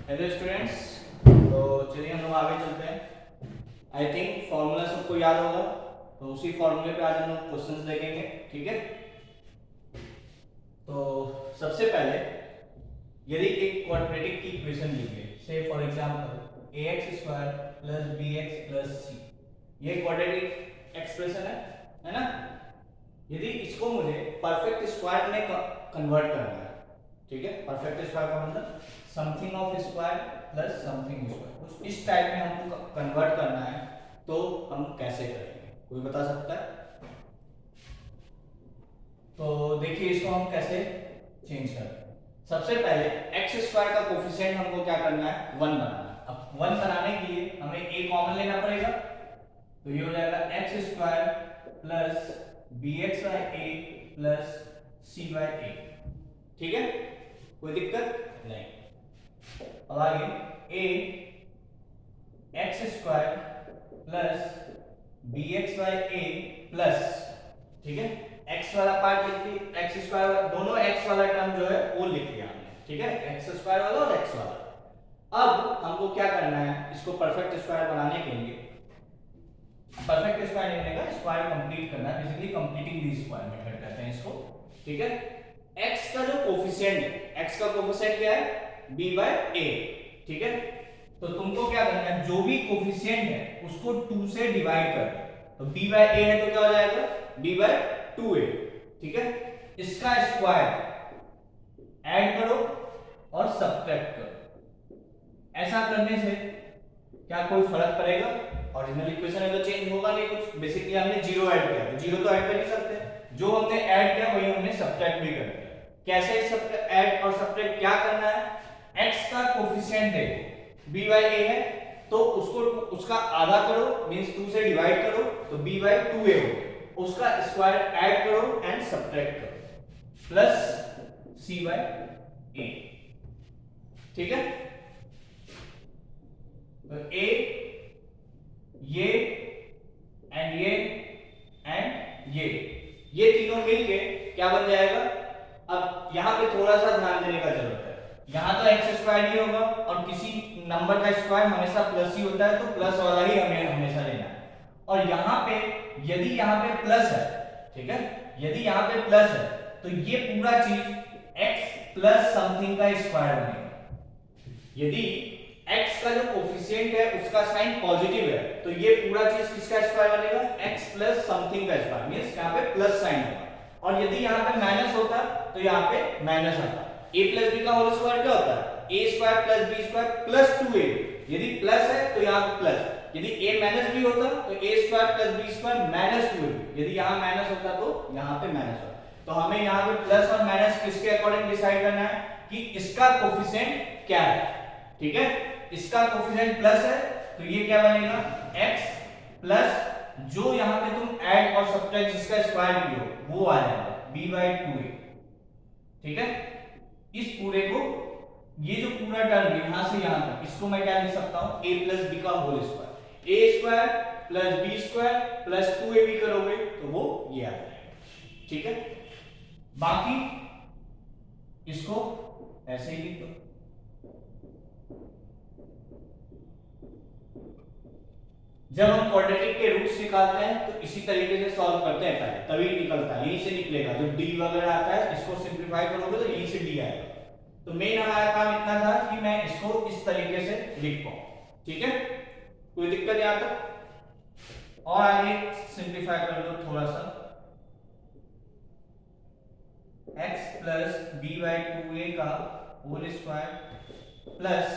Hello students, तो चलिए हम लोग आगे चलते हैं। आई थिंक फॉर्मूला सबको याद होगा, तो उसी फॉर्मूले पे आज हम लोग क्वेश्चंस देखेंगे। ठीक है, तो सबसे पहले यदि एक क्वाड्रेटिक की इक्वेशन ली गई, से for example ax square plus bx plus c, ये क्वाड्रेटिक एक्सप्रेशन है ना। यदि इसको मुझे परफेक्ट स्क्वायर में कन्वर्ट करना है, ठीक है, परफेक्ट स्क्वायर का मतलब something of square plus something square, कुछ इस टाइप में हमको कन्वर्ट करना है, तो हम कैसे करेंगे, कोई बता सकता है? तो देखिए इसको हम कैसे चेंज करते हैं। सबसे पहले एक्स स्क्वायर का कोफिशिएंट हमको क्या करना है, 1 बनाना है। अब 1 बनाने के लिए हमें a कॉमन लेना पड़ेगा, तो ये हो जाएगा X square plus B X by A plus C by A. ठीक है, कोई दिक्कत नहीं। अब आगे a X square plus B X by A plus, ठीक है, x वाला पार्ट लिख लिया, एक्स स्क्वायर दोनों x वाला टर्म जो है वो लिख लिया हमने। ठीक है, एक्स स्क्वायर वाला और x वाला। अब हमको क्या करना है, इसको परफेक्ट स्क्वायर बनाने के लिए परफेक्ट स्क्वायर लिखने का स्क्वायर कंप्लीट करना है, basically completing the square method कहते हैं इसको। ठीक है, x का जो कोफिशिएंट है, x का कोफिशिएंट क्या है, b बाय a। ठीक है, तो तुमको क्या करना है, जो भी कोफिशिएंट है उसको 2 से डिवाइड कर दो। तो b बाय a है तो क्या हो जाएगा, b बाय 2a। ठीक है, इसका स्क्वायर ऐड करो और सब्ट्रैक्ट करो। ऐसा करने से क्या कोई फर्क पड़ेगा? ओरिजिनल इक्वेशन है तो चेंज होगा नहीं कुछ। बेसिकली हमने जीरो ऐड किया, तो जीरो तो ऐड कर नहीं सकते, जो हमने ऐड किया वही हमने सब्ट्रैक्ट भी कर दिया। कैसे ऐड और सब्ट्रैक्ट क्या करना है, x का कोफिशिएंट देखो b बाय a है, तो उसको उसका आधा करो, मींस 2 से डिवाइड करो, तो b बाय 2a हो गया। उसका स्क्वायर ऐड करो एंड सब्ट्रैक्ट करो, प्लस c बाय a। ठीक है, तो a ये एंड ये तीनों मिलके क्या बन जाएगा। अब यहां पे थोड़ा सा ध्यान देने का जरूरत है, यहां तो एक्स स्क्वायर ही होगा और किसी नंबर का स्क्वायर हमेशा प्लस ही होता है, तो प्लस वाला ही हमें हमेशा लेना है। और यहां पे यदि यहां पे प्लस है, ठीक है, यदि यहां पे प्लस है तो ये पूरा चीज x प्लस समथिंग का स्क्वायर बनेगा। यदि x का जो कोफिशिएंट है उसका साइन पॉजिटिव है, तो ये पूरा चीज किसका स्क्वायर बनेगा, x प्लस समथिंग का स्क्वायर, मींस यहां पे प्लस साइन होगा। और यदि यहां पे माइनस होता तो यहां पे माइनस आता। a प्लस b का होल स्क्वायर क्या होता है, a square plus b square plus 2a। यदि प्लस है तो यहां पे प्लस, यदि a माइनस b होता तो a square plus b square minus 2a। यदि यहां माइनस होता तो यहां पे माइनस होता। तो हमें यहां पे प्लस और माइनस किसके अकॉर्डिंग डिसाइड करना है कि इसका कोफिशिएंट क्या है। ठीक है, इसका कोफिशिएंट प्लस है तो ये क्या बनेगा, x प्लस जो यहां पे तुम ऐड और सब्ट्रैक्ट जिसका स्क्वायर किए वो आ जाएगा b बाय 2a। ठीक है, इस पूरे को, ये जो पूरा टर्म यहां से यहां तक, इसको मैं क्या लिख सकता हूं, a प्लस b का whole square, a square plus b square plus 2ab करोगे तो वो ये आ जाएगा। ठीक है, बाकी इसको ऐसे ही लिख दो। जब हम क्वाड्रेटिक के रूट्स निकालते हैं तो इसी तरीके से सॉल्व करते हैं पहले, तभी निकलता है, यहीं से निकलेगा। जब d वगैरह आता है इसको सिंपलीफाई करोगे तो यहीं से d आएगा। तो मेन हमारा काम इतना था कि मैं इसको इस तरीके से लिख पाऊं। ठीक है, कोई दिक्कत यहां तक? और आगे सिंपलीफाई कर लो थोड़ा सा, x plus b by 2a का होल स्क्वायर प्लस,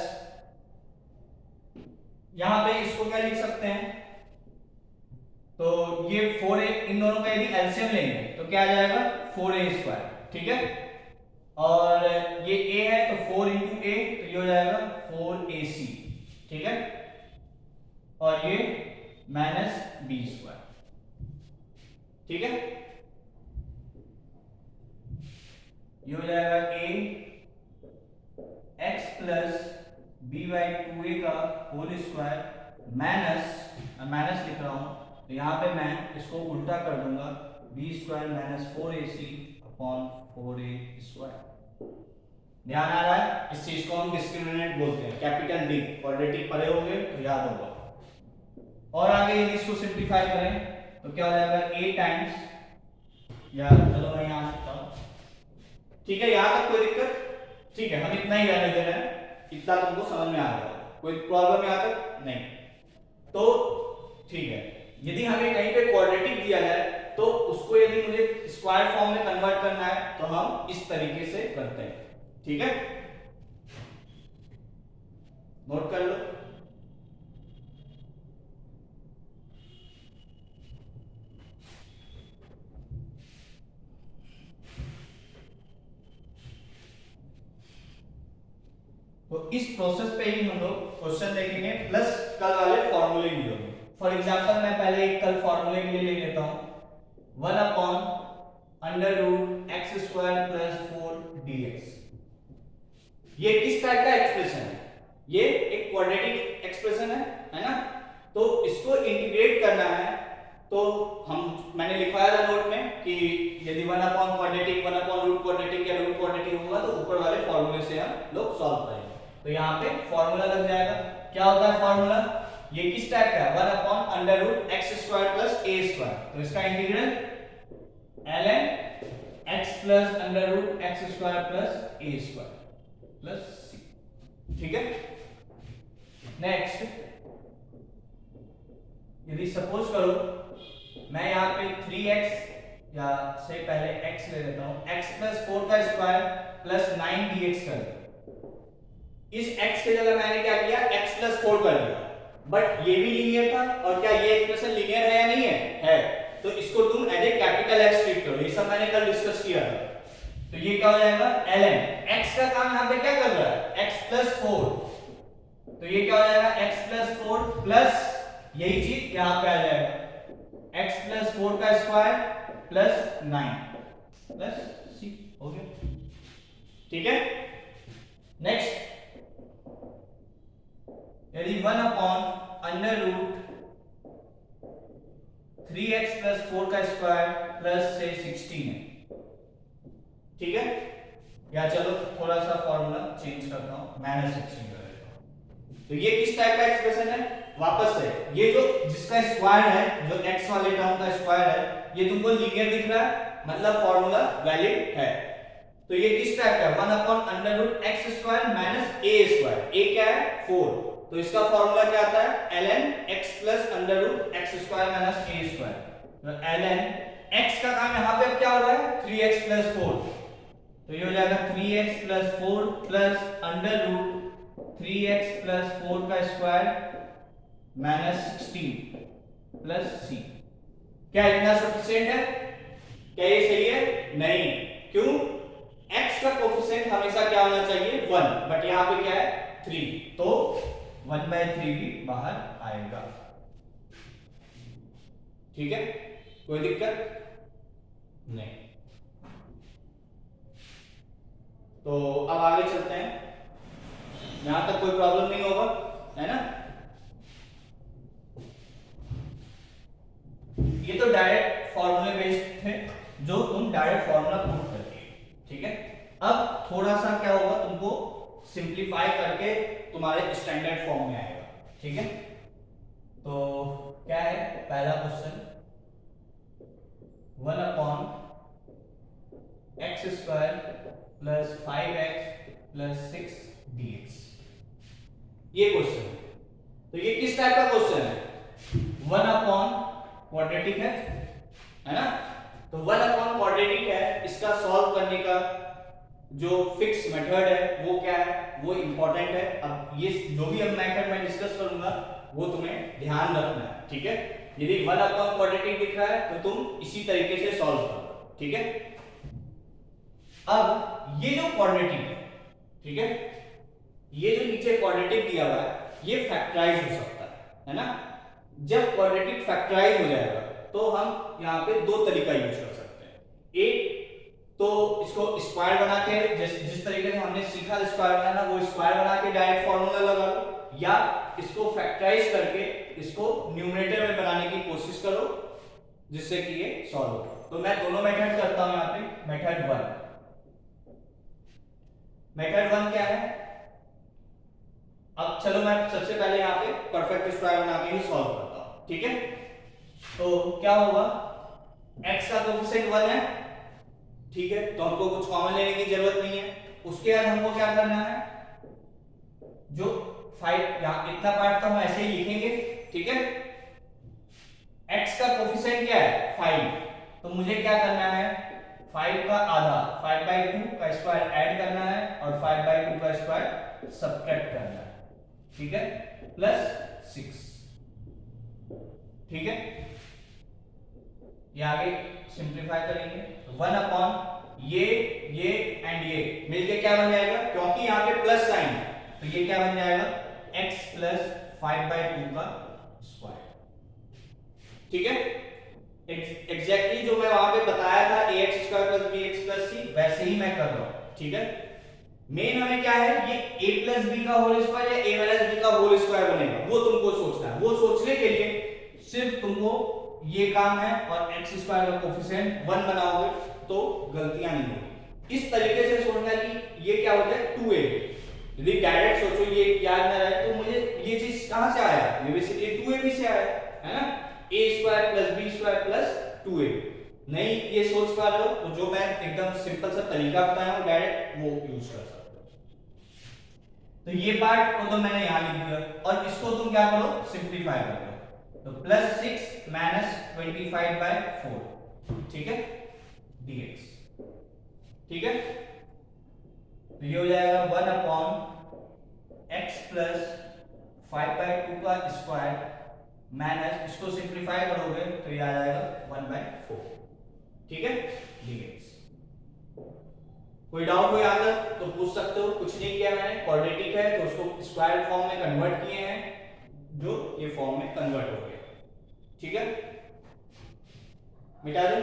यहां पे इसको क्या लिख सकते हैं, तो ये 4a, इन दोनों का यदि एलसीएम लेंगे तो क्या आ जाएगा, 4a स्क्वायर। ठीक है, और ये a है तो 4 इंटू a, तो ये हो जाएगा 4ac। ठीक है, और ये माइनस b स्क्वायर। ठीक है, ये हो जाएगा a x plus b by 2a का होल स्क्वायर माइनस लिख रहा हूं, तो यहां पे मैं इसको उल्टा कर दूंगा, b square minus 4ac upon 4a square. ध्यान आ रहा है? इस चीज को हम डिस्क्रिमिनेंट बोलते हैं, कैपिटल डी। क्वाड्रेटिक पढ़े होंगे तो याद होगा। और आगे यदि इसको सिंप्लीफाई करें तो क्या हो जाएगा, a टाइम्स, या चलो मैं यहां लिखता हूं, ठीक है, यहां तक कोई दिक्कत? ठीक है, हम इतना ही रहने दे रहे हैं, इतना तुमको समझ में आ गया, कोई प्रॉब्लम यहां तक नहीं? तो ठीक है, यदि हमें कहीं पे क्वाड्रेटिक दिया जाए तो उसको यदि मुझे स्क्वायर फॉर्म में कन्वर्ट करना है तो हम इस तरीके से करते हैं, ठीक है, नोट कर लो। तो इस प्रोसेस पे ही हम लोग क्वेश्चन देखेंगे, प्लस कल वाले फॉर्मूले यूज होंगे। फॉर एग्जांपल मैं पहले एक कल फॉर्मूले के लिए ले लेता हूं, 1/√x² + 4dx। ये किस टाइप का एक्सप्रेशन है? ये एक क्वाड्रेटिक एक्सप्रेशन है ना? तो इसको इंटीग्रेट करना है तो मैंने लिखवाया था नोट में कि यदि 1/क्वाड्रेटिक 1/रूट क्वाड्रेटिक या रूट क्वाड्रेटिक होगा तो ऊपर वाले फॉर्मूले से हम लोग सॉल्व करेंगे। तो यहाँ पे फॉर्मूला लग जाएगा। क्या होता है फॉर्मूला? ये किस टाइप का है? 1/√x² + a²। तो इसका integral ln x + √x² + a² + c, ठीक है। नेक्स्ट, यदि सपोज करो मैं यहाँ पे 3x या से पहले x ले लेता हूँ, x + 4² + 9dx कर दो। इस x की जगह मैंने क्या किया, x + 4 कर दिया, बट ये भी लीनियर था, और क्या ये एक्सप्रेशन लीनियर है या नहीं है? है। तो इसको तुम as a capital X treat करो, ये सब मैंने कल डिस्कस किया था। तो ये क्या हो जाएगा, ln x का काम यहाँ पे क्या कर रहा है, x + 4। तो ये क्या हो जाएगा, x + 4 प्लस यही चीज यहाँ पे आ जाएगा, x + 4² + 9 + c, हो गया, ठीक है। नेक्स्ट, यदि 1/√3x + 4² + से 16 है, ठीक है। या चलो थोड़ा सा फॉर्मूला चेंज करता हूं, -16 कर देता हूं। तो ये किस टाइप का एक्सप्रेशन है? वापस से ये जो जिसका स्क्वायर है, जो x वाले टर्म का स्क्वायर है, ये तुमको लीनियर दिख रहा है, मतलब फॉर्मूला वैलिड है। तो ये किस टाइप का है? 1/√x² - a²। a क्या है? 4। तो इसका फॉर्मूला क्या आता है, ln x + √x² - a²। तो ln x का काम यहां पे अब क्या हो रहा है, 3x + 4। तो ये हो जाएगा 3x + 4 + √3x + 4² - 16 + c। क्या इतना सफिशिएंट है? क्या ये सही है? नहीं। क्यों? x का कोफिशिएंट हमेशा क्या होना चाहिए, 1, बट यहां पे क्या है, 3, तो 1/3 भी बाहर आएगा, ठीक है, कोई दिक्कत नहीं। तो अब आगे चलते हैं, यहां तक कोई प्रॉब्लम नहीं होगा, है ना? ये तो डायरेक्ट फॉर्मूले बेस्ड थे, जो तुम डायरेक्ट फॉर्मूला प्रूव करके, ठीक है। अब थोड़ा सा क्या होगा, तुमको सिंप्लीफाई करके तुम्हारे स्टैंडर्ड फॉर्म में आएगा, ठीक है। तो क्या है पहला क्वेश्चन, 1/x² + 5x + 6dx, ये क्वेश्चन है। तो ये किस टाइप का क्वेश्चन है? 1/क्वाड्रेटिक है ना? तो 1/क्वाड्रेटिक है, इसका सॉल्व करने का जो फिक्स मेथड है वो क्या है, वो इंपॉर्टेंट है। अब ये जो भी अब मेथड मैं डिस्कस करूंगा वो तुम्हें ध्यान रखना है, ठीक है। यदि 1/क्वाड्रेटिक दिख रहा है तो तुम इसी तरीके से सॉल्व करो, ठीक है। अब ये जो क्वाड्रेटिक है, ठीक है, ये जो नीचे क्वाड्रेटिक दिया हुआ है, ये फैक्टराइज हो सकता है ना? जब क्वाड्रेटिक फैक्टराइज हो जाएगा तो हम यहाँ पे दो तरीका यूज कर सकते हैं। एक तो इसको स्क्वायर बना के, जिस तरीके से हमने सीखा स्क्वायर बनाना, वो स्क्वायर बना के डायरेक्ट फॉर्मूला लगा लो, या इसको फैक्टराइज करके इसको न्यूमरेटर में बनाने की कोशिश करो जिससे कि ये सॉल्व हो। तो मैं दोनों मेथड करता हूं। यहाँ पे मेथड 1, मेथड 1 क्या है? अब चलो मैं सबसे पहले यहाँ पे परफेक्ट स्क्वायर बना के ही सॉल्व करता हूँ, ठीक है? तो क्या होगा, x का कोफिशिएंट 1 है, ठीक है, तो हमको कुछ कॉमन लेने की जरूरत नहीं है। उसके बाद हमको क्या करना है, जो 5 यहाँ इतना पार्ट तो हम ऐसे ही लिखेंगे, ठीक है? x का कोफिशिएंट क्या है 5, तो मुझे क्या करना है 5 का आधा 5/2 का स्क्वायर ऐड करना है और 5/2 का स्क्वायर सब्ट्रैक्ट करना है, ठीक है, प्लस 6, ठीक है? ये आगे सिंप्लीफाई करेंगे तो 1 अपॉन ये एंड ये मिलके क्या बन जाएगा, क्योंकि यहाँ पे प्लस साइन है तो ये क्या बन जाएगा x प्लस 5/2 का स्क्वायर, ठीक है? एग्जैक्टली जो मैं वहां पे बताया था ax square plus bx plus c वैसे ही मैं कर रहा हूं, ठीक है? मेन हमें क्या है, ये a प्लस b का होल स्क्वायर या a माइनस b का होल स्क्वायर बनेगा, वो तुमको सोचना है। वो सोचने के लिए सिर्फ तुमको ये काम है और x स्क्वायर का कोफिशिएंट 1 बनाओगे तो गलतियां नहीं होगी। इस तरीके से सोचना कि ये क्या होता है 2a, यदि डायरेक्ट सोचो ये याद ना रहे तो मुझे ये चीज कहां से आया, ये बेसिकली 2ab से आया है ना, a square plus b square plus 2a। नहीं ये सोच पा रहे हो तो जो मैं एकदम सिंपल सा तरीका बताया हूं डायरेक्ट वो यूज कर सकते हो। तो ये पार्ट को तो मैंने यहां लिख दिया और इसको तुम क्या करो सिंप्लीफाई कर लो, तो प्लस 6 माइनस 25/4, ठीक है, dx, ठीक है? तो ये हो जाएगा 1 अपॉन x प्लस 5/2 का स्क्वायर माइनस, इसको सिंप्लीफाई करोगे तो ये आ जाएगा 1/4, ठीक है, dx। कोई डाउट हो यहाँ तक तो पूछ सकते हो, कुछ नहीं किया मैंने, क्वाड्रेटिक है तो उसको स्क्वायर फॉर्म में कन्वर्ट किए हैं, जो ये फॉर्म में कन्वर्ट हो गया, ठीक है? मिटा दो।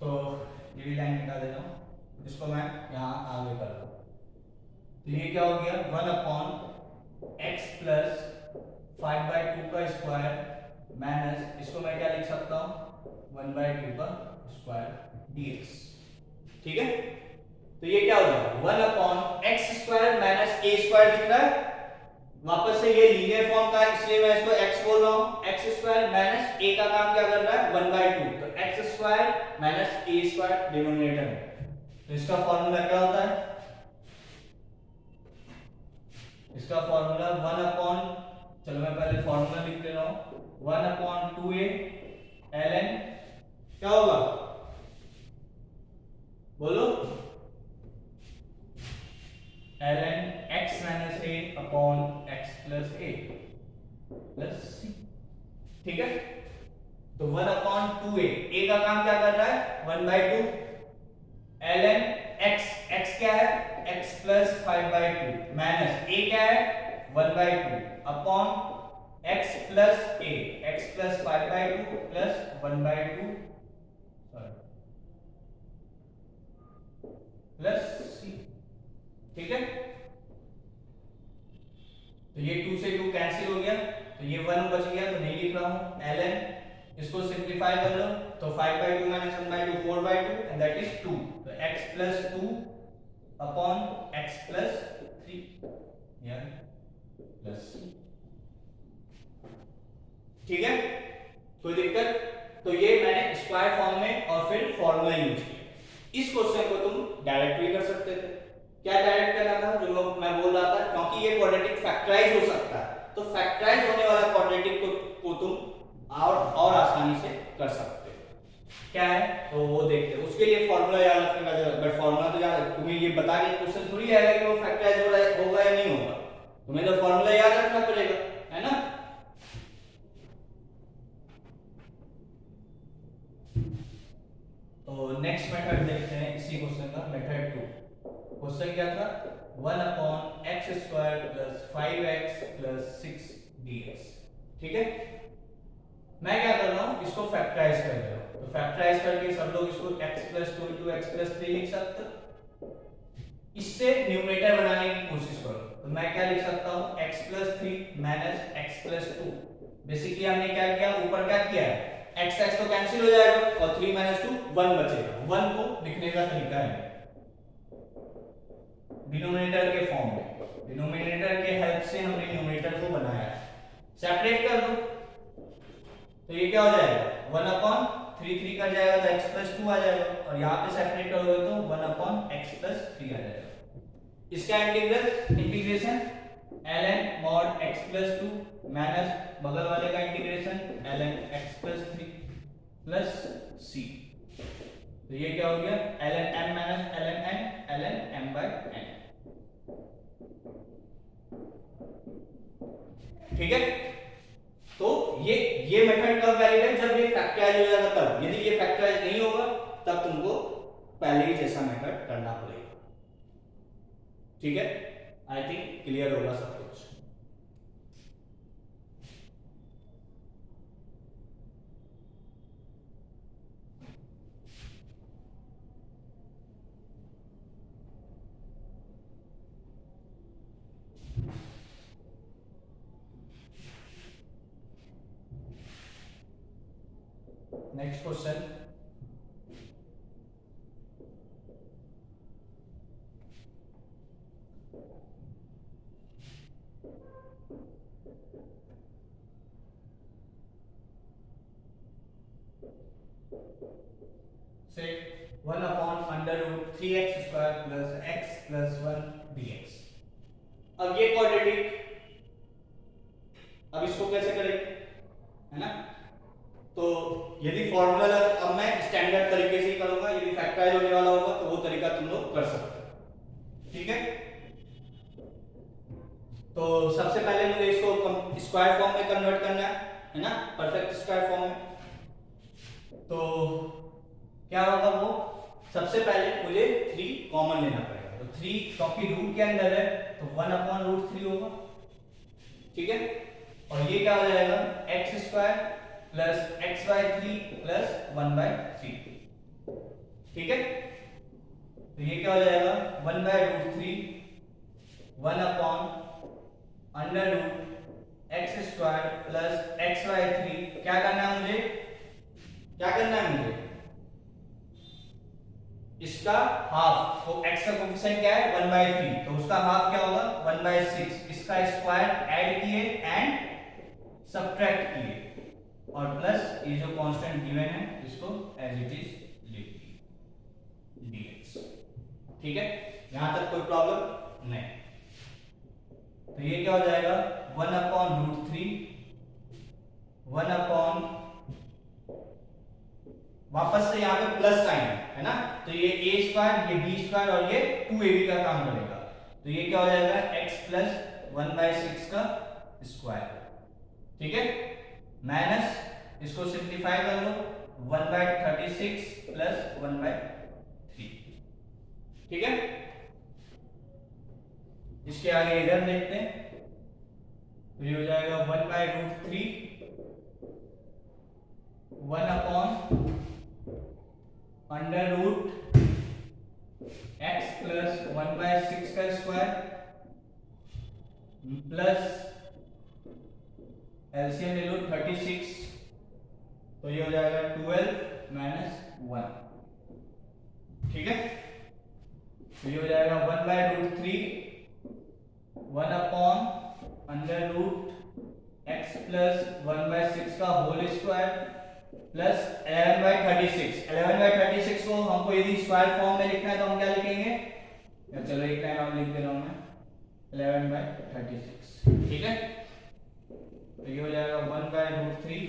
तो ये भी लाइन मिटा देता हूं, इसको मैं यहां आगे कर दूं, तो ये क्या हो गया 1 अपॉन x प्लस 5/2 का स्क्वायर माइनस, इसको मैं क्या लिख सकता हूं 1/2 का स्क्वायर dx, ठीक है? तो ये क्या हो जाएगा 1 upon x square minus a square दिख रहा है, वापस से ये लीनियर फॉर्म का इसलिए मैं इसको x बोल रहा हूं, x स्क्वायर माइनस a का काम क्या कर रहा है 1/2, तो x square minus a square denominator में, तो इसका फॉर्मूला क्या होता है, इसका फॉर्मूला 1 अपॉन, चलो मैं पहले फॉर्मूला लिख दे रहा हूं, 1 अपॉन 2a ln क्या होगा बोलो, ln x minus a upon x plus a plus c, ठीक है? तो 1 अपॉन 2a, a का काम क्या कर रहा है 1/2 ln x क्या है x प्लस 5/2 माइनस a क्या है 1/2 upon x plus a, x plus 5/2 plus 1/2 plus c, ठीक है? तो ये 2 से 2 कैंसिल हो गया, तो ये 1 बच गया तो नहीं लिख रहा हूं ln, इसको सिंप्लीफाई कर लो तो 5/2 माइनस 1/2 4/2 एंड दैट इज 2, तो x plus 2 upon x plus 3 या प्लस c, ठीक है? कोई दिक्कत? तो ये मैंने स्क्वायर फॉर्म में और फिर फॉर्मूला यूज किया। इस क्वेश्चन को तुम डायरेक्ट भी कर सकते थे, क्या डायरेक्ट करना था जो मैं बोल रहा था, क्योंकि ये क्वाड्रेटिक फैक्टराइज हो सकता है, तो फैक्टराइज होने वाला क्वाड्रेटिक को तुम और आसानी से कर सकते हो। क्या है तो वो देखते हैं, उसके लिए फॉर्मूला याद रखने का जरूरत, बट फॉर्मूला तो याद, तुम्हें ये बता के क्वेश्चन थोड़ी आएगा कि वो फैक्टराइज होगा या नहीं होगा, तुम्हें तो फॉर्मूला याद रखना पड़ेगा, है ना? तो नेक्स्ट मेथड देखते हैं इसी क्वेश्चन का, मेथड 2। क्वेश्चन क्या था 1 upon x square plus 5x plus 6 dx, ठीक है? मैं क्या कर रहा हूं इसको फैक्टराइज कर रहा हूं, तो फैक्टराइज करके सब लोग इसको x plus 2 into x plus 3 लिख सकते हो। इससे न्यूमरेटर बनाने की कोशिश करो, तो मैं क्या लिख सकता हूं x plus 3 minus x plus 2 basically हमने क्या किया, ऊपर क्या किया है, x x तो कैंसिल हो जाएगा और 3 - 2 1 बचेगा। 1 को लिखने का तरीका है डिनोमिनेटर के फॉर्म में, डिनोमिनेटर के हेल्प से हमने न्यूमरेटर को बनाया है। सेपरेट कर दो तो ये क्या हो जाएगा, 1/3 3 कट जाएगा तो x + 2 आ जाएगा, और यहाँ पे सेपरेट करोगे तो 1/x + 3 आ जाएगा। इसका integration ln mod x + 2 minus बगल वाले का integration ln x + 3 plus c, तो ये क्या हो गया, ln m - ln n ln m/n। ठीक है, तो ये मेथड कब वैलिड है, जब ये फैक्टराइज हो जाएगा तब। यदि ये फैक्टराइज नहीं होगा तब तुमको पहले ही जैसा मेथड करना पड़ेगा। ठीक है, आई थिंक क्लियर होगा सब कुछ। नेक्स्ट क्वेश्चन, से 1/√3x² + x + 1 dx। अब ये क्वाड्रेटिक, अब इसको कैसे करेंगे, है ना। तो यदि फॉर्मूला, अब मैं स्टैंडर्ड तरीके से ही करूंगा, यदि फैक्टराइज होने वाला होगा तो वो तरीका तुम लोग कर सकते हो। ठीक है, तो सबसे पहले मुझे इसको स्क्वायर फॉर्म में कन्वर्ट करना है ना, परफेक्ट स्क्वायर फॉर्म में। तो क्या होगा, वो सबसे पहले मुझे 3 कॉमन लेना पड़ेगा, तो 3 क्योंकि रूट के अंदर है तो 1/√3 होगा। ठीक है, और ये क्या हो जाएगा, x² + x/3 + 1/3। ठीक है, तो ये क्या हो जाएगा, 1/√3 1/√x² + x/3। क्या करना है मुझे, इसका हाफ, तो x का कोएफिशिएंट क्या है 1/3, तो उसका हाफ क्या होगा 1/6। इसका स्क्वायर ऐड किए एंड सब्ट्रैक्ट किए, और प्लस ये जो कांस्टेंट गिवन है इसको एज इट इज लिख दिए dx। ठीक है, यहां तक कोई प्रॉब्लम नहीं। तो ये क्या हो जाएगा, 1/√3 1 वापस से यहाँ पे प्लस साइन है ना, तो ये a², ये b² और ये 2ab का काम करेगा, तो ये क्या हो जाएगा, x + 1/6 का स्क्वायर। ठीक है, माइनस इसको सिंप्लीफाई कर लो, 1/36 + 1/3। ठीक है, इसके आगे इधर देखते हैं, तो ये हो जाएगा 1/√3 1/√x + 1/6 का स्क्वायर प्लस एलसीएम ले लो 36, तो ये हो जाएगा 12 - 1। ठीक है, तो ये हो जाएगा 1/√3 1/√x + 1/6 का होल स्क्वायर प्लस 11/36। 11/36 को हमको यदि स्क्वायर फॉर्म में लिखना है तो हम क्या लिखेंगे, या चलो एक लाइन और लिख दे रहा हूं मैं, 11/36। ठीक है, तो ये हो जाएगा 1/√3,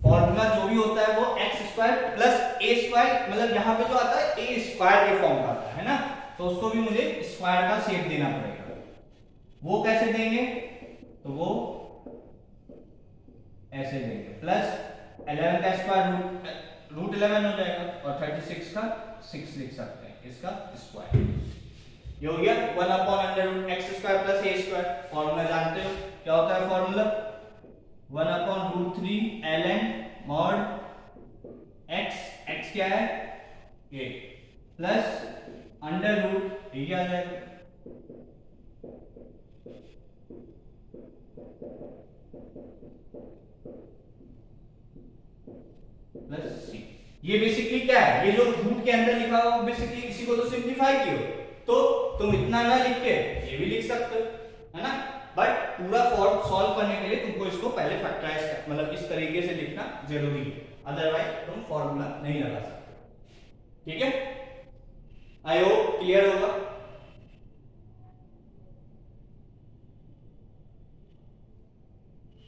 फॉर्मूला जो भी होता है वो x² + a², मतलब यहां पे जो आता है a² के फॉर्म का आता है ना, तो उसको भी मुझे स्क्वायर का शेप देना पड़ेगा। वो कैसे देंगे, तो वो ऐसे देंगे, प्लस 11 का स्क्वायर √11 हो जाएगा, और 36 का 6 लिख सकते हैं, इसका स्क्वायर। ये हो गया 1/√x² + a²। फॉर्मूला जानते हो क्या होता है, फॉर्मूला 1/√3 ln mod x क्या है ये, प्लस अंडर रूट ये आ जाएगा प्लस सी। ये बेसिकली क्या है, ये जो रूट के अंदर लिखा हुआ बेसिकली इसी को तो सिंप्लीफाई कियो, तो तुम इतना ना लिख के ये भी लिख सकते हो, है ना। बट पूरा फॉर्म सॉल्व करने के लिए तुमको इसको पहले फैक्टराइज मतलब इस तरीके से लिखना जरूरी है, अदरवाइज तुम फॉर्मूला नहीं लगा सकते। ठीक है, आई होप क्लियर होगा।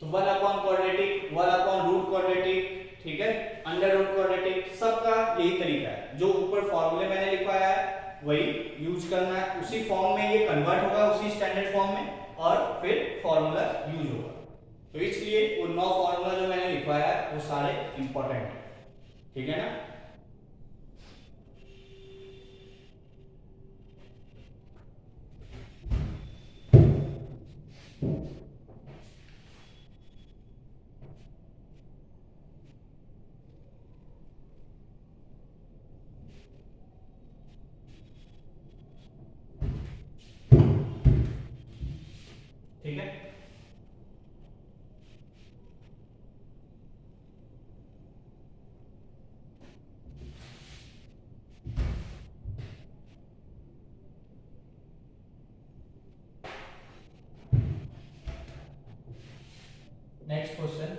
तो 1 upon quadratic, 1 upon root quadratic, ठीक है, अंडर रूट क्वाड्रेटिक, सबका यही तरीका है। जो ऊपर फॉर्मूले मैंने लिखवाया है वही यूज करना है, उसी फॉर्म में ये कन्वर्ट होगा, उसी स्टैंडर्ड फॉर्म में, और फिर फॉर्मूला यूज होगा। तो इसलिए वो 9 फॉर्मूला जो मैंने लिखवाया है वो सारे इंपॉर्टेंट है, ठीक है ना। ठीक है, next question,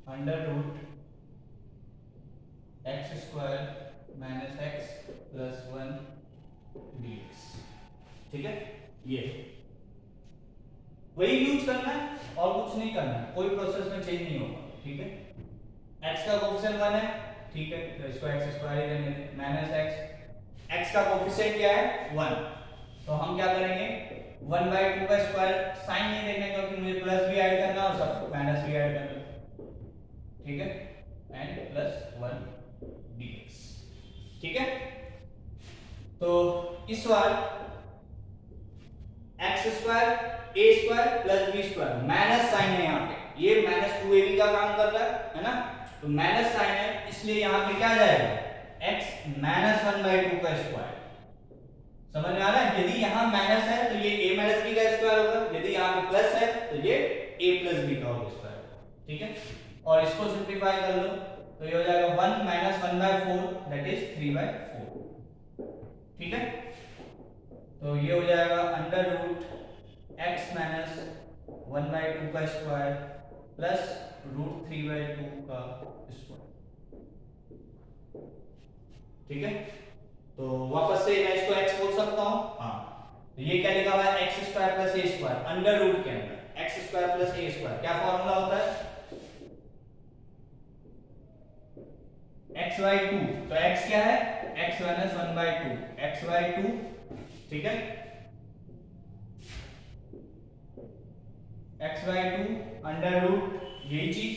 under root x square minus x plus 1 dx, ठीक है। ये वही यूज करना है और कुछ नहीं करना है, कोई प्रोसेस में चेंज नहीं होगा, ठीक है। x का कोफिशिएंट 1 है, ठीक है, तो इसको x स्क्वायर ही रहने दें, माइनस x का कोफिशिएंट क्या है 1, तो हम क्या करेंगे 1/2 का स्क्वायर, साइन नहीं देखने क्योंकि मुझे प्लस भी ऐड करना और सब माइनस भी ऐड करना, ठीक है, एंड प्लस 1 dx, ठीक है। तो इस बार X square A square plus B square, minus sign है यहाँ पे, ये माइनस 2ab का काम कर रहा है ना, तो माइनस साइन है इसलिए यहाँ पे क्या जाएगा x माइनस 1/2 का स्क्वायर। समझ में आ रहा है, यदि यहाँ माइनस है तो ये a माइनस b का स्क्वायर होगा, यदि यहाँ पे प्लस है तो ये a प्लस b का होगा स्क्वायर, ठीक है। और इसको सिंपलीफाई कर लो तो ये हो जाएगा 1 माइनस 1/4 दैट इज 3/4, ठीक है। तो ये हो जाएगा अंडर रूट x माइनस 1/2 का स्क्वायर प्लस रूट 3/2 का स्क्वायर, ठीक है। तो वापस से मैं इसको x बोल सकता हूं, हाँ। तो ये क्या लिखा हुआ है x square plus a square, under root के अंदर x square plus a square, क्या फॉर्मूला होता है x/2, तो x क्या है x माइनस 1/2 x/2, ठीक है, x/2 अंडर रूट यही चीज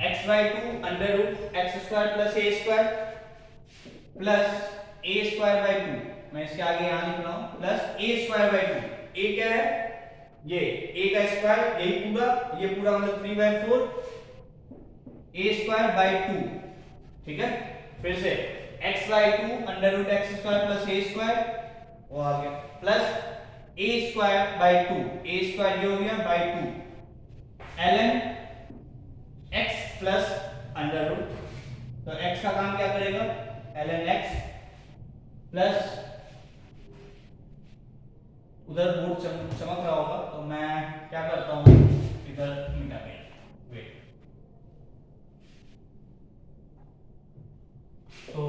x/2 under root x square plus a square plus a square by 2, मैं इसके आगे यहां लिख रहा हूं plus a square by 2, a क्या है ये a का स्क्वायर, यही पूरा, ये पूरा मतलब 3/4 a स्क्वायर बाय 2, ठीक है। फिर से x/2 under root x square plus a square, वो आ गया, plus a square by 2, a square ये हो गया by 2 ln x plus under root, तो x का काम क्या करेगा ln x प्लस, उधर बोर्ड चमक रहा होगा तो मैं क्या करता हूं इधर मिटा दिया, वेट, तो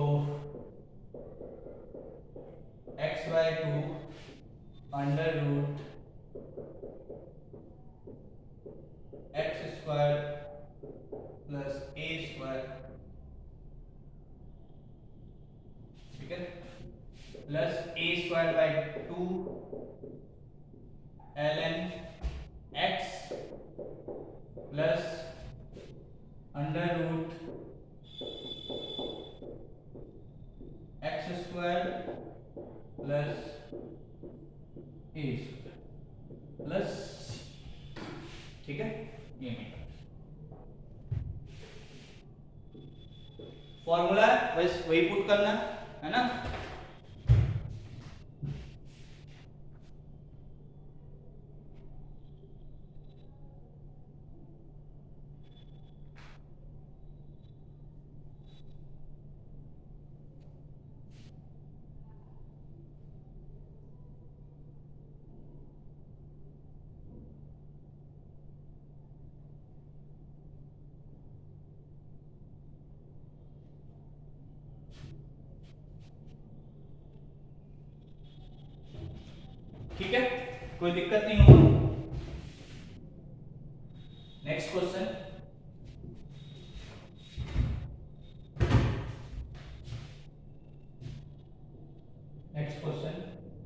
x/2 under root x square plus a square, ठीक है, plus a square by 2 ln x plus under root x square plus a square plus, ठीक है, ये फॉर्मूला है बस वही पुट करना है ना। ठीक है, कोई दिक्कत नहीं होगा। Next question,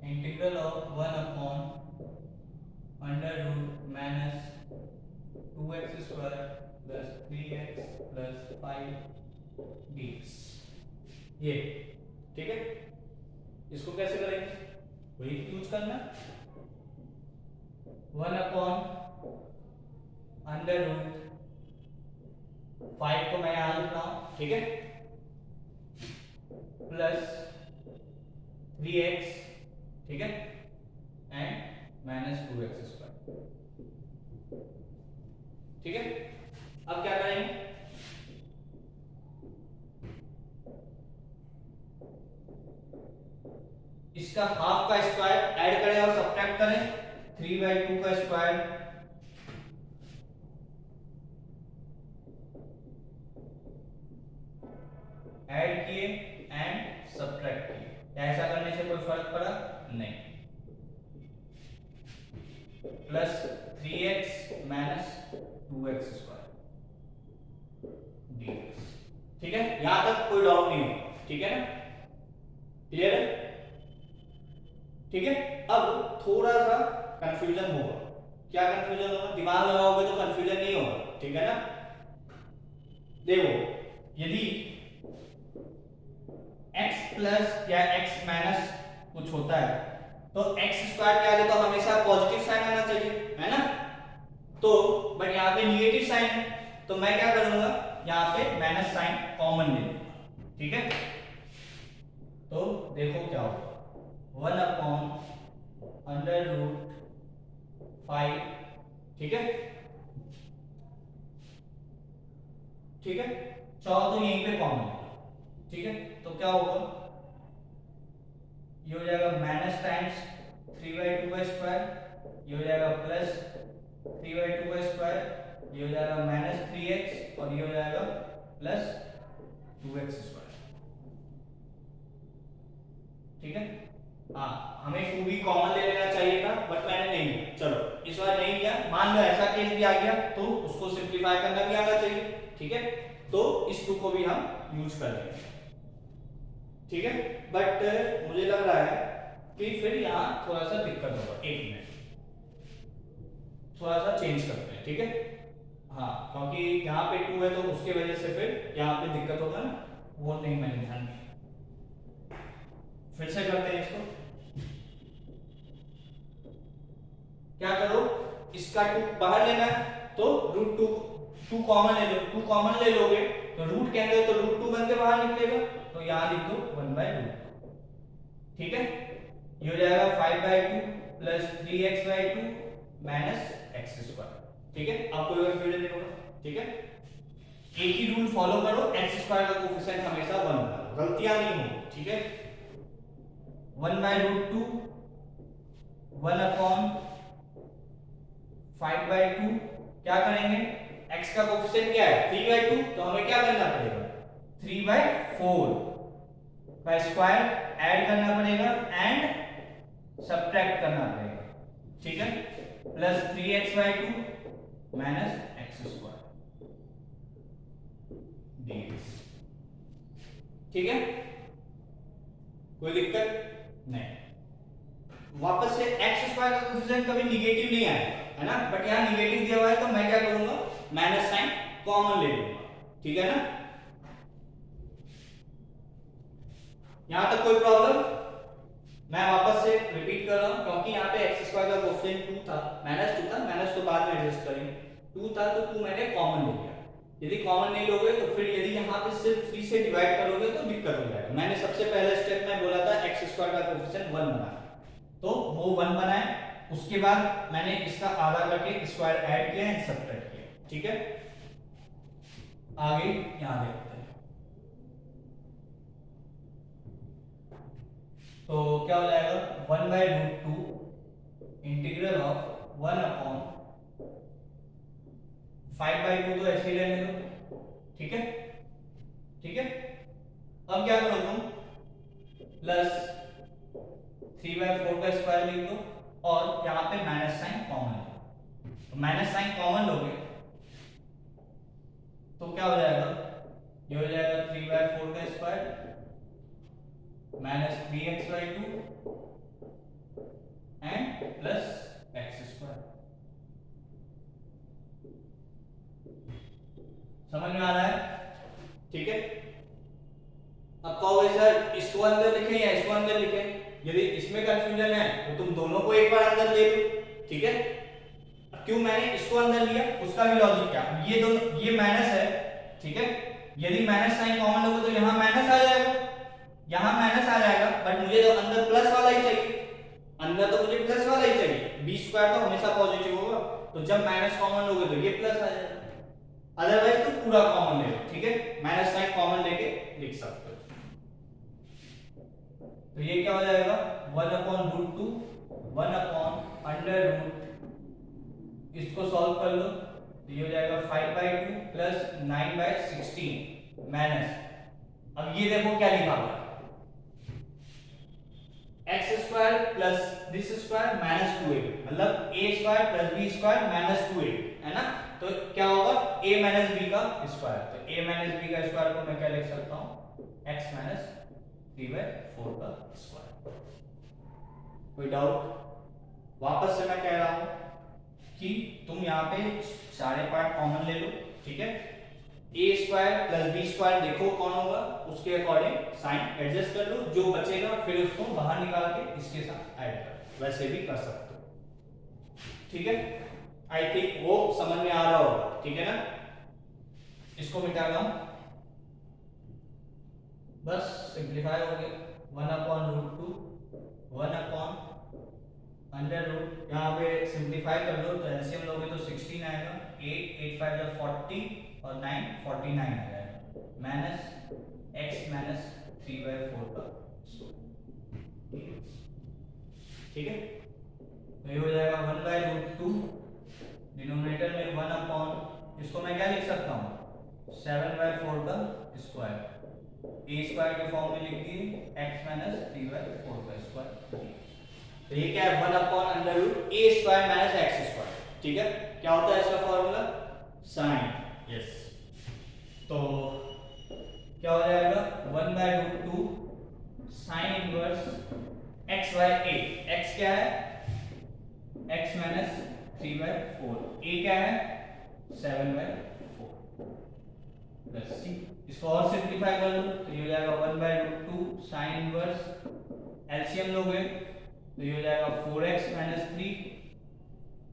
integral of 1 upon under root minus 2x square plus 3x plus 5 dx। ये ठीक है, इसको कैसे करेंगे, वही यूज करना। 1 अपॉन अंडर रूट 5 को मैं यहां लिख रहा हूं, ठीक है, प्लस 3x, ठीक है, एंड माइनस 2x स्क्वायर। ठीक है, अब क्या करेंगे, इसका हाफ का स्क्वायर ऐड करें और सब्ट्रैक्ट करें। 3/2 का स्क्वायर ऐड किए एंड सब्ट्रैक्ट किए। ऐसा करने से कोई फर्क पड़ा नहीं। Plus 3x minus 2x square dx। ठीक है, यहां तक कोई डाउट नहीं होगा, ठीक है ना, क्लियर है। ठीक है, अब थोड़ा सा कंफ्यूजन होगा। क्या कंफ्यूजन होगा, दिमाग लगाओगे तो कंफ्यूजन नहीं होगा, ठीक है ना। देखो, यदि x प्लस या x माइनस कुछ होता है तो x स्क्वायर के आगे तो हमेशा पॉजिटिव साइन आना चाहिए, है ना। तो बट यहाँ पे निगेटिव साइन है, तो मैं क्या करूंगा, यहाँ पे माइनस साइन कॉमन ले लूंगा, ठीक है। तो देखो क्या होगा, 1 अपॉन अंडर रूट 5, ठीक है, ठीक है, चाहो तो यहीं पे कॉमन है, ठीक है। तो क्या होगा, ये हो जाएगा माइनस टाइम्स 3/2 का स्क्वायर, ये हो जाएगा प्लस 3/2 का स्क्वायर, ये हो जाएगा माइनस 3x और ये हो जाएगा प्लस 2x स्क्वायर। ठीक है, हाँ, हमें 2b कॉमन ले लेना चाहिए था बट मैंने नहीं लिया। चलो इस बार नहीं लिया, मान लो ऐसा केस भी आ गया तो उसको सिंप्लीफाई करना भी आना चाहिए, ठीक है। तो इस 2 को भी हम यूज कर लेंगे, ठीक है। बट मुझे लग रहा है कि फिर यहाँ थोड़ा सा दिक्कत होगा। 1 मिनट, थोड़ा सा चेंज करते हैं, ठीक है। हाँ, क्योंकि यहाँ पे 2 है तो उसके वजह से फिर यहाँ पे दिक्कत होगा ना, वो नहीं मैंने ध्यान दिया। फिर से करते हैं इसको, क्या करो, इसका 2 बाहर लेना है तो रूट 2 कॉमन ले लो। 2 कॉमन ले लोगे तो रूट के अंदर तो रूट 2 बन के बाहर निकलेगा, तो यहां लिख दो 1/2, ठीक है। ये हो जाएगा 5/2 plus 3x/2 minus x square, ठीक है। आपको कोई कंफ्यूजन नहीं होगा, ठीक है। एक ही रूल फॉलो करो, x स्क्वायर का कोएफिशिएंट हमेशा 1 होगा, गलतियां नहीं होगी, ठीक है। 1/√2 1 अपॉन 5/2, क्या करेंगे, x का कोएफिशिएंट क्या है 3/2, तो हमें क्या करना पड़ेगा, 3/4 का स्क्वायर ऐड करना पड़ेगा एंड सब्ट्रैक्ट करना पड़ेगा, ठीक है। Plus 3x/2 minus x square dx, ठीक है, कोई दिक्कत नहीं। वापस से x स्क्वायर का कोएफिशिएंट कभी निगेटिव नहीं आएगा, है ना, बट यहाँ निगेटिव दिया हुआ है तो मैं क्या करूंगा, माइनस साइन कॉमन ले लूंगा, ठीक है ना। यहां तक कोई प्रॉब्लम, मैं वापस से रिपीट कर रहा हूं क्योंकि यहाँ पे x स्क्वायर का कोएफिशिएंट 2 था, -2 था, माइनस तो बाद में एडजस्ट करेंगे, 2 था तो 2 मैंने कॉमन ले लिया, यदि कॉमन नहीं लोगे तो फिर यदि यहाँ पे सिर्फ 3 से डिवाइड करोगे तो दिक्कत हो जाएगा। मैंने सबसे पहले स्टेप में बोला था x स्क्वायर का कोएफिशिएंट 1 बनाना, तो वो 1 बनाए। उसके बाद मैंने इसका आधा करके स्क्वायर ऐड किया एंड सब्ट्रैक्ट किया। ठीक है, आगे यहाँ देखते हैं। तो क्या हो जाएगा 1/√2 इंटीग्रल ऑफ 1/5/2 तो ऐसे ही रहने दो। ठीक है, ठीक है। अब क्या करो तुम, प्लस 3/4 का स्क्वायर लिख दो और यहाँ पे माइनस साइन कॉमन लो। तो माइनस साइन कॉमन लोगे तो क्या हो जाएगा, ये हो जाएगा 3/4 का square minus 3x/2 and plus x square. समझ में आ रहा है? ठीक है। अब कहोगे सर इसको अंदर लिखें या इसको अंदर लिखें? यदि इसमें कंफ्यूजन है तो तुम दोनों को एक बार अंदर ले लो। ठीक है, क्यों मैंने इसको अंदर लिया उसका भी लॉजिक क्या, ये दोनों ये माइनस है। ठीक है, यदि माइनस साइन कॉमन लोगे तो यहाँ माइनस आ जाएगा, यहाँ माइनस आ जाएगा, बट मुझे तो अंदर प्लस वाला ही चाहिए। अंदर तो मुझे प्लस वाला ही चाहिए, बी स्क्वायर तो हमेशा पॉजिटिव होगा, तो जब माइनस कॉमन लोगे तो ये प्लस आ जाएगा, अदरवाइज तो पूरा कॉमन ले लो। ठीक है, माइनस साइन कॉमन लेके लिख सकते हो। तो ये क्या हो जाएगा 1/√2 1/√, इसको सॉल्व कर लो तो ये हो जाएगा 5/2 प्लस 9/16 माइनस, अब ये देखो क्या लिखा हुआ है x square plus this square minus 2a, मतलब a square plus b square minus 2a है ना। तो क्या होगा a माइनस b का स्क्वायर, तो a माइनस b का स्क्वायर को मैं क्या लिख सकता हूँ x माइनस 3/4 का स्क्वायर। कोई डाउट? वापस से मैं कह रहा हूं कि तुम यहाँ पे सारे पार्ट कॉमन ले लो। ठीक है, a square plus b square देखो कौन होगा, उसके अकॉर्डिंग साइन एडजस्ट कर लो, जो बचेगा फिर उसको बाहर निकाल के इसके साथ ऐड कर, वैसे भी कर सकते हो। ठीक है, आई थिंक वो समझ में आ रहा होगा। ठीक है ना, इसको मिटा रहा हूं, बस सिंप्लीफाई हो गया 1/√2 1/√, यहाँ पे सिंप्लीफाई कर लो तो एलसीएम लोगे तो 16 आएगा, 8 8 5 जा 40 और 9 49 आ जाएगा, माइनस x माइनस 3/4 का स्क्वायर। ठीक है, तो ये हो जाएगा 1/√2, डिनोमिनेटर में 1/, इसको मैं क्या लिख सकता हूँ 7/4 का स्क्वायर, a स्क्वायर के फॉर्म में लिख दिए x माइनस 3/4 का स्क्वायर। तो ये क्या है 1/√a square minus x square. ठीक है, क्या होता है इसका फॉर्मूला साइन, यस। तो क्या हो जाएगा 1/√2 साइन इनवर्स x/a, x क्या है x माइनस 3/4, a क्या है 7/4 प्लस c। इसको और सिंप्लीफाई कर लो तो ये हो जाएगा 1/√2 साइन इनवर्स, एलसीएम लोगे तो ये हो जाएगा 4x माइनस 3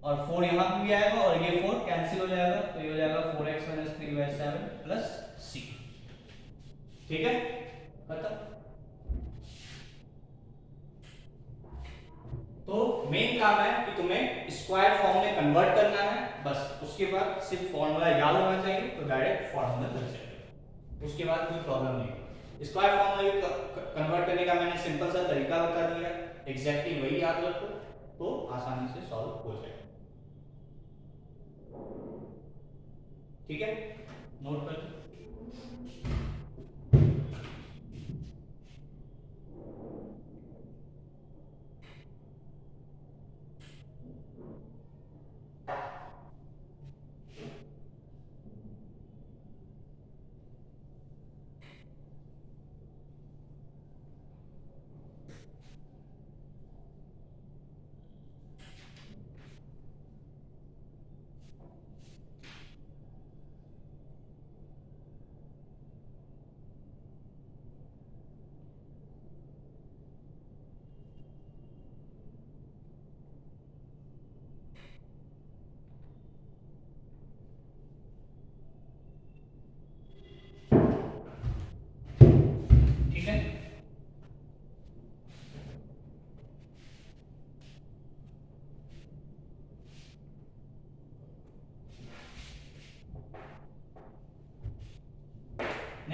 और 4 यहाँ पे भी आएगा और ये 4 कैंसिल हो जाएगा, तो ये हो जाएगा 4x माइनस 3/7 प्लस c। ठीक है, खत्म। तो मेन काम है कि तुम्हें स्क्वायर फॉर्म में कन्वर्ट करना है, बस उसके बाद सिर्फ फॉर्मूला याद होना चाहिए तो डायरेक्ट फॉर्मूला लग जाएगा, उसके बाद कोई प्रॉब्लम नहीं। स्क्वायर फॉर्म में कन्वर्ट करने का मैंने सिंपल सा तरीका बता दिया, एग्जैक्टली वही याद रखो तो आसानी से सॉल्व हो जाएगा। ठीक है, नोट कर लो।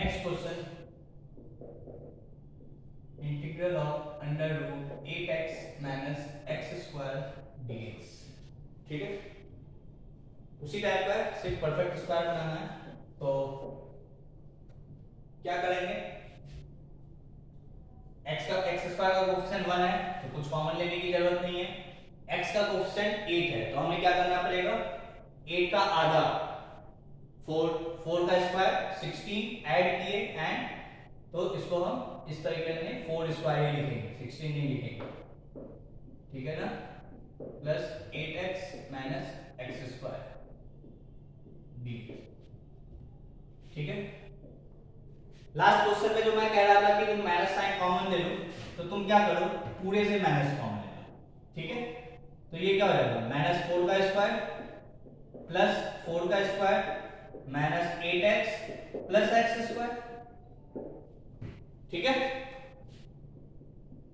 Next question, integral of under root 8x minus X square dx। ठीक है, उसी टाइप का है, सिर्फ परफेक्ट स्क्वायर बनाना है। तो क्या करेंगे, x स्क्वायर का कोएफिशिएंट 1 है तो कुछ कॉमन लेने की जरूरत नहीं है। x का कोएफिशिएंट 8 है तो हमें क्या करना पड़ेगा, 8 का आधा 4 का स्क्वायर 16 ऐड किए एंड, तो इसको हम इस तरीके से 4 स्क्वायर ही लिखेंगे, 16 नहीं लिखेंगे, ठीक है ना, plus 8x minus X square D. ठीक है, लास्ट क्वेश्चन में जो मैं कह रहा था कि तुम माइनस साइन कॉमन ले लो, तो तुम क्या करो, पूरे से माइनस कॉमन ले लो। ठीक है, तो ये क्या हो जाएगा, माइनस 4 का स्क्वायर प्लस 4 का square minus 8x plus X square. ठीक है,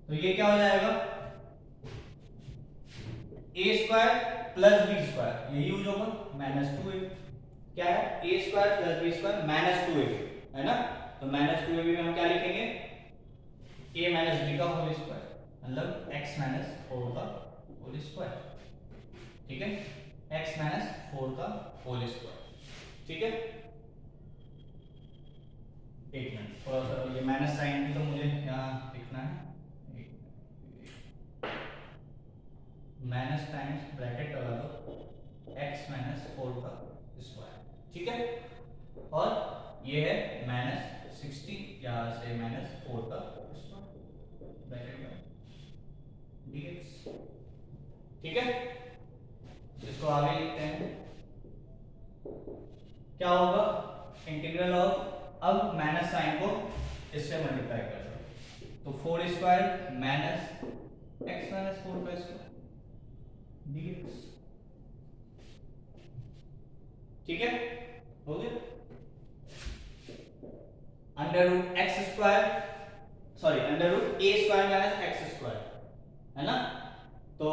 तो ये क्या हो जाएगा, A square plus B square, ये यूज होगा, माइनस 2a क्या है, A square plus B square minus 2a है ना, तो माइनस 2a में हम क्या लिखेंगे, a माइनस b का होल स्क्वायर, मतलब x माइनस 4 का होल स्क्वायर। ठीक है, x माइनस 4 का होल स्क्वायर। ठीक है, एक मिनट थोड़ा सा ये माइनस साइन भी तो मुझे यहाँ लिखना है, माइनस टाइम्स ब्रैकेट लगा दो x माइनस 4 का स्क्वायर। ठीक है, और ये है माइनस 16 यहाँ से माइनस 4 का स्क्वायर ब्रैकेट में dx। ठीक है, इसको आगे लिखते हैं, क्या होगा, इंटीग्रल ऑफ, अब माइनस साइन को इससे मल्टीप्लाई कर दो, तो 4 स्क्वायर माइनस x माइनस 4 का स्क्वायर dx। ठीक है, हो गया, under root x square, sorry under root A square minus X square है ना, तो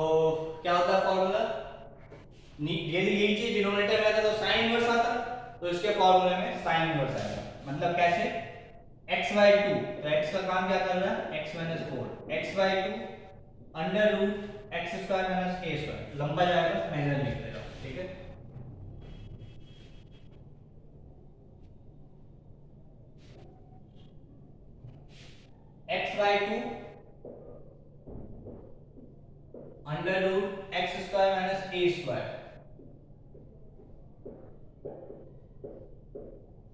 क्या होता है फॉर्मूला, रियली यही चीज डिनोमिनेटर में आता तो साइन इनवर्स आता, तो इसके फॉर्मूले में साइन इनवर्स आएगा, मतलब कैसे, x/2, तो x का काम क्या कर रहा है, x minus 4, x/2 under root x square minus A square, लंबा जाएगा मेजर लिख देगा। ठीक है, x/2 under root x square minus A square,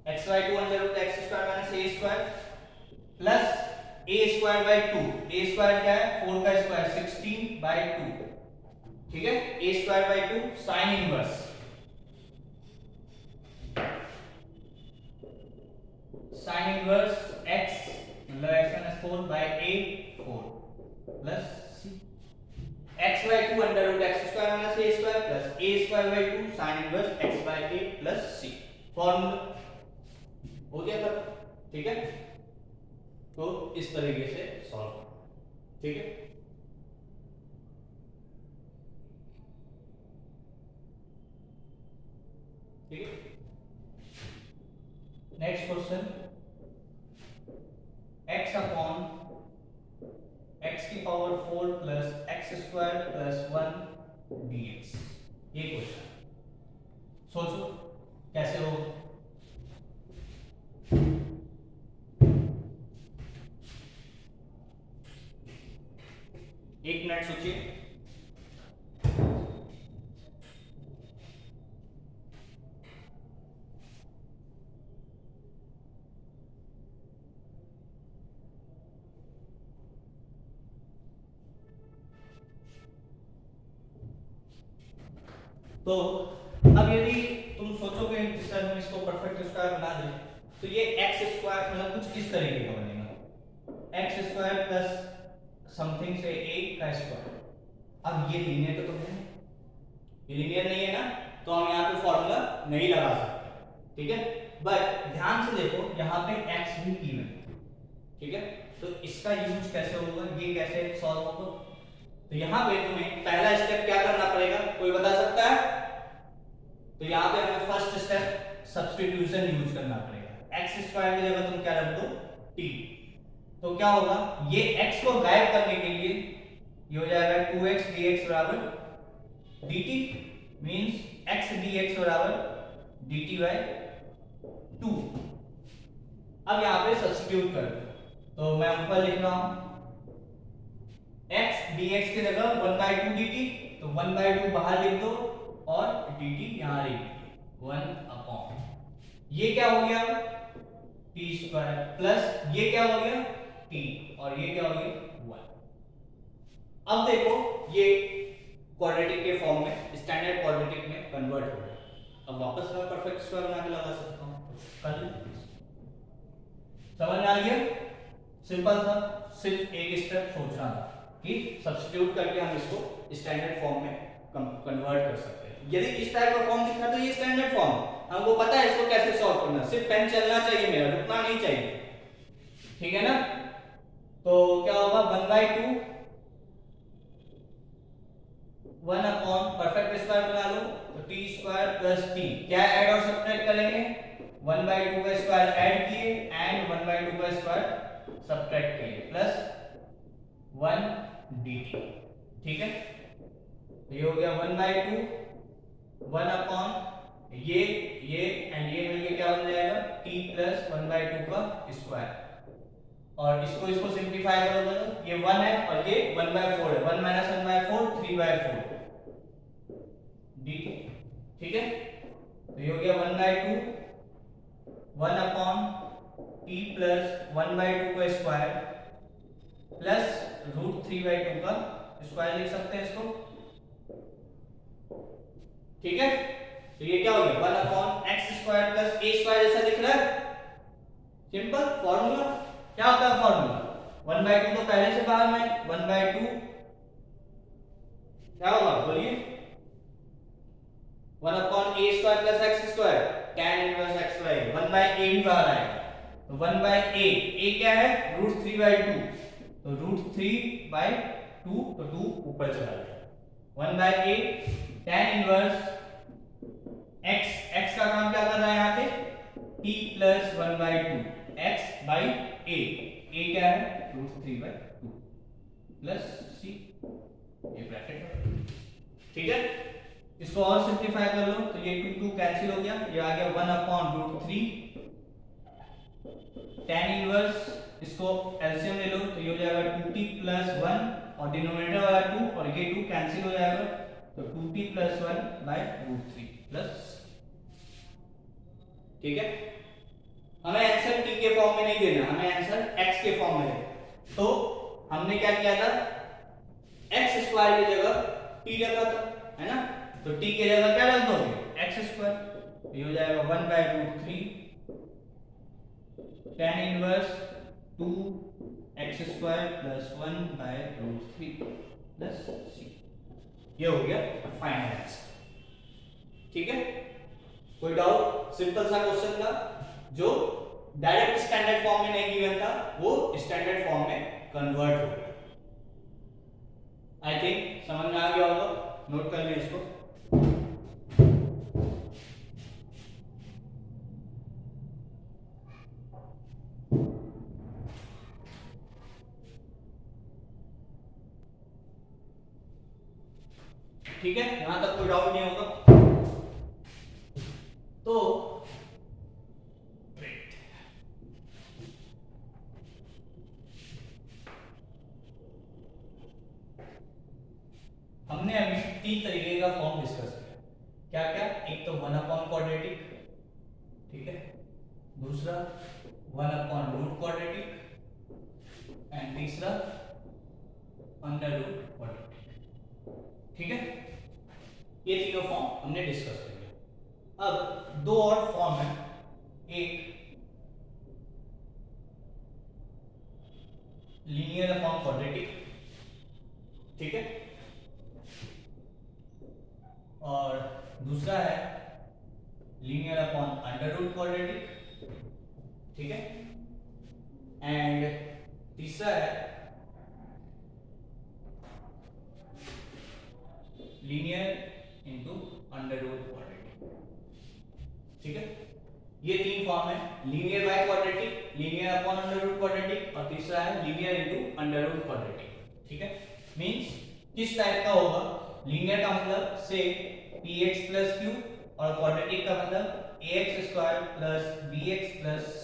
x/2 under root x square minus A square plus A square by 2, A square क्या है, 4 का square 16 by 2। ठीक है, A square by 2 sine inverse, sine inverse x मतलब x minus 4 by a 4 plus c, x/2 under root x square minus A square plus a square by 2 sine inverse x by a plus c, formula हो गया था। ठीक है, तो इस तरीके से सॉल्व करना। ठीक है, ठीक है, next question, x upon x की power 4 plus X square plus 1 dx, ये क्वेश्चन सोचो कैसे हो, एक मिनट सोचिए। तो अब यदि तुम सोचोगे सर हम इसको परफेक्ट स्क्वायर बना दें, तो ये एक्स स्क्वायर मतलब कुछ इस तरीके का बनेगा, एक्स स्क्वायर प्लस समथिंग से a का स्क्वायर। अब ये लीनियर तो है, ये लीनियर नहीं है ना, तो हम यहाँ पे फॉर्मूला नहीं लगा सकते। ठीक है, बट ध्यान से देखो यहाँ पे x भी गिवन है। ठीक है, तो इसका यूज कैसे होगा, ये कैसे सॉल्व होगा, तो यहाँ पे तुम्हें पहला स्टेप क्या करना पड़ेगा, कोई बता सकता है, तो यहाँ पे हमें फर्स्ट स्टेप सब्स्टिट्यूशन यूज करना पड़ेगा। x एक्स स्क्वायर की जगह तुम क्या रख दो, टी। तो क्या होगा, ये x को गायब करने के लिए ये हो जाएगा 2x dx बराबर dt, मींस x dx बराबर dt बाय 2। अब यहां पे सब्स्टिट्यूट कर दो, तो मैं ऊपर लिख रहा हूं x dx की जगह 1/2 dt, तो 1/2 बाहर लिख दो और dt यहां लिख दो 1/, ये क्या हो गया t स्क्वायर, प्लस ये क्या हो गया t, और ये क्या हो गया 1। अब देखो ये क्वाड्रेटिक के फॉर्म में, स्टैंडर्ड क्वाड्रेटिक में कन्वर्ट हो गया। अब वापस मैं परफेक्ट स्क्वायर बना के लगा सकता हूं, कर ले। समझ में आ गया, सिंपल था, सिर्फ एक स्टेप सोचना था कि सब्स्टिट्यूट करके हम इसको स्टैंडर्ड फॉर्म में कन्वर्ट कर सकते हैं। यदि इस टाइप का फॉर्म दिखा तो ये स्टैंडर्ड फॉर्म, हमको पता है इसको कैसे सॉल्व करना, सिर्फ पेन चलना चाहिए मेरा, रुकना नहीं चाहिए, ठीक है ना। तो क्या होगा 1/2 1/, परफेक्ट स्क्वायर बना लो तो t स्क्वायर प्लस t, क्या ऐड और सब्ट्रैक्ट करेंगे, 1/2 का स्क्वायर ऐड किए एंड 1/2 का स्क्वायर सब्ट्रैक्ट किए, प्लस 1 dt, ठीक है। तो ये हो गया 1/2 1/, ये एंड ये मिलके क्या बन जाएगा t प्लस 1/2 का स्क्वायर, और इसको सिंपलीफाई करो तो ये 1 है और ये 1/4 है, 1 - 1/4 3/4 dt, ठीक है। तो ये हो गया 1/2 1/, t प्लस 1/2 का स्क्वायर प्लस √3/2 का स्क्वायर लिख सकते हैं इसको, ठीक है। तो ये क्या हो गया 1/x square plus a square जैसा दिख रहा है, सिंपल फॉर्मूला। क्या होता है फॉर्मूला, 1/2 तो पहले से बाहर में, 1/2 क्या होगा बोलिए, 1/a square plus x square tan inverse x by 1/a भी बाहर आएगा, तो 1/a, a क्या है √3/2, तो √3/2, तो 2 ऊपर चला गया, 1/a tan इनवर्स x का काम क्या कर रहा है यहाँ पे, t plus 1/2 x by a क्या है √3/2 प्लस c, ये ब्रैकेट है, ठीक है। इसको और सिंपलीफाई कर लो तो ये 2 कैंसिल हो गया, ये आ गया 1/√3 tan इनवर्स, इसको एलसीएम ले लो तो ये हो जाएगा 2t प्लस 1 और डिनोमिनेटर वाला 2 और ये 2 कैंसिल हो जाएगा, तो 2t प्लस 1/√3 प्लस, ठीक है। हमें आंसर t के फॉर्म में नहीं देना, हमें आंसर x के फॉर्म में देना। तो हमने क्या किया था, x स्क्वायर की जगह t रखा था, है ना, तो t की जगह क्या रख दोगे x स्क्वायर, ये हो जाएगा 1/√3 tan inverse 2x square plus 1/√3 plus c, ये हो गया फाइनल आंसर, ठीक है। कोई डाउट, सिंपल सा क्वेश्चन था जो डायरेक्ट स्टैंडर्ड फॉर्म में नहीं गिवन था, वो स्टैंडर्ड फॉर्म में कन्वर्ट हो गया। आई थिंक समझ में आ गया होगा, नोट कर लें इसको। ठीक है, यहां तक कोई डाउट नहीं होगा। तो हमने अभी 3 तरीके का फॉर्म डिस्कस किया, क्या क्या, एक तो 1/क्वाड्रेटिक, ठीक है, दूसरा 1/√क्वाड्रेटिक एंड तीसरा √क्वाड्रेटिक, ठीक है। ये तीनों फॉर्म हमने डिस्कस कर लिया। अब 2 और फॉर्म है, एक लीनियर अपॉन क्वाड्रेटिक, ठीक है, और दूसरा है लीनियर अपॉन √क्वाड्रेटिक, ठीक है, एंड तीसरा है लीनियर इनटू √क्वाड्रेटिक, ठीक है। ये 3 फॉर्म है linear by quadratic, linear upon under root quadratic, और तीसरा है linear into under root quadratic. ठीक है, मींस किस टाइप का होगा? लीनियर का मतलब से px प्लस q, और क्वाड्रेटिक का मतलब ax square plus bx plus c।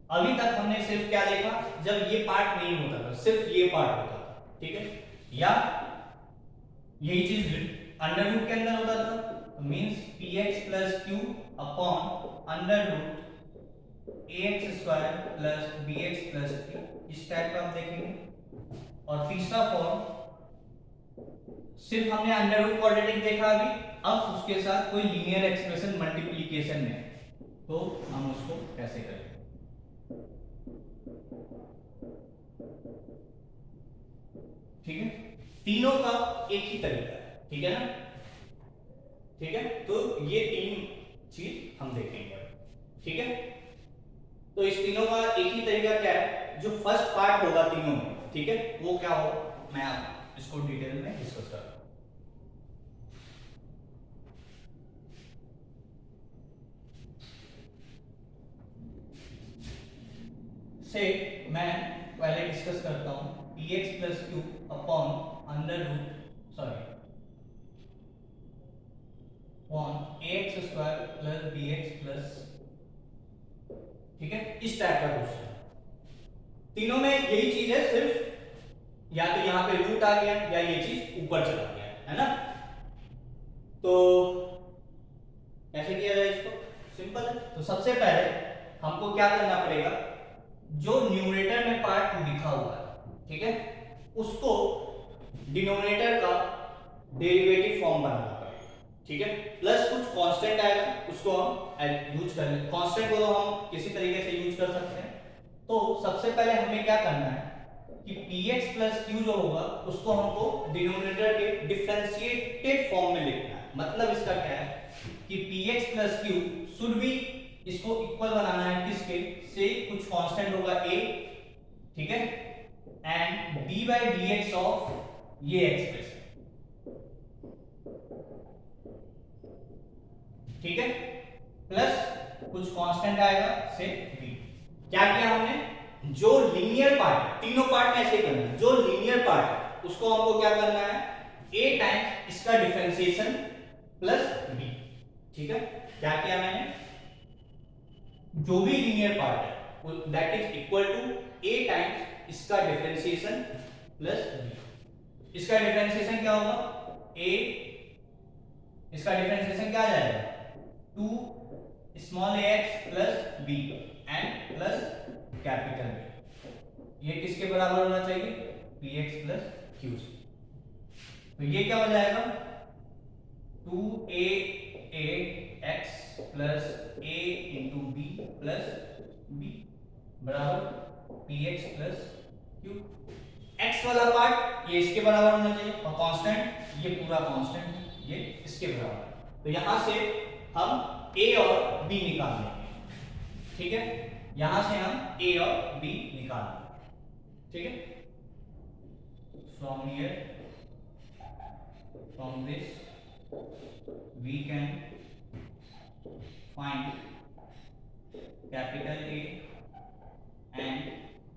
अभी तक हमने सिर्फ क्या देखा, जब ये पार्ट नहीं होता था, सिर्फ ये पार्ट होता था। ठीक है, या यही चीज अंडर रूट के अंदर होता था, means px plus q upon under root ax square plus bx plus c, इस टाइप का आप देखेंगे। और तीसरा फॉर्म सिर्फ हमने अंडर रूट क्वाड्रेटिक देखा अभी, अब उसके साथ कोई लीनियर एक्सप्रेशन मल्टीप्लिकेशन में, तो हम उसको कैसे करेंगे? ठीक है, तीनों का एक ही तरीका है। ठीक है ना? ठीक है, तो ये तीन चीज हम देखेंगे। ठीक है, तो इस तीनों का एक ही तरीका क्या है? जो फर्स्ट पार्ट होगा तीनों में, ठीक है, वो क्या हो, मैं आप इसको डिटेल में डिस्कस करूंगा। से मैं पहले डिस्कस करता हूं px plus q upon under root upon ax square plus bx plus. ठीक है, इस टाइप का क्वेश्चन, तीनों में यही चीज है, सिर्फ या तो यहां पे रूट आ गया या ये चीज ऊपर चला गया, है ना? तो कैसे किया जाए इसको? सिंपल है। तो सबसे पहले हमको क्या करना पड़ेगा, जो न्यूमरेटर में पार्ट लिखा हुआ है, ठीक है, उसको डिनोमिनेटर का डेरिवेटिव फॉर्म बनाना पड़ेगा। ठीक है, प्लस कुछ कांस्टेंट आएगा, उसको हम यूज कर लेंगे। कांस्टेंट को तो हम किसी तरीके से यूज कर सकते हैं। तो सबसे पहले हमें क्या करना है कि px प्लस q जो होगा उसको हमको डिनोमिनेटर के डिफरेंशिएटेड फॉर्म में लिखना है। मतलब इसका क्या है कि px plus q should be, इसको इक्वल बनाना है किसके से, कुछ कांस्टेंट होगा a, ठीक है, and d by dx of ये एक्सप्रेशन। ठीक है, प्लस कुछ कांस्टेंट आएगा से b। क्या किया हमने, जो लीनियर पार्ट, तीनों पार्ट में ऐसे करना है, जो लीनियर पार्ट है उसको हमको क्या करना है, a टाइम्स इसका डिफरेंशिएशन प्लस b। ठीक है, क्या किया मैंने, जो भी लीनियर पार्ट है that is equal to a times इसका डिफरेंशिएशन प्लस b। इसका डिफरेंशिएशन क्या होगा, a, इसका डिफरेंशिएशन क्या आ जाएगा, 2 small ax plus b and plus capital B। ये किसके बराबर होना चाहिए, px प्लस q से। तो ये क्या हो जाएगा, 2ax plus a into b plus b बराबर px प्लस q। x वाला पार्ट ये इसके बराबर होना चाहिए, और कांस्टेंट ये पूरा कांस्टेंट ये इसके बराबर। तो यहां से हम a और b निकाल लेंगे। ठीक है, यहां से हम a और b निकाल लेंगे। ठीक है, from this we can find capital A and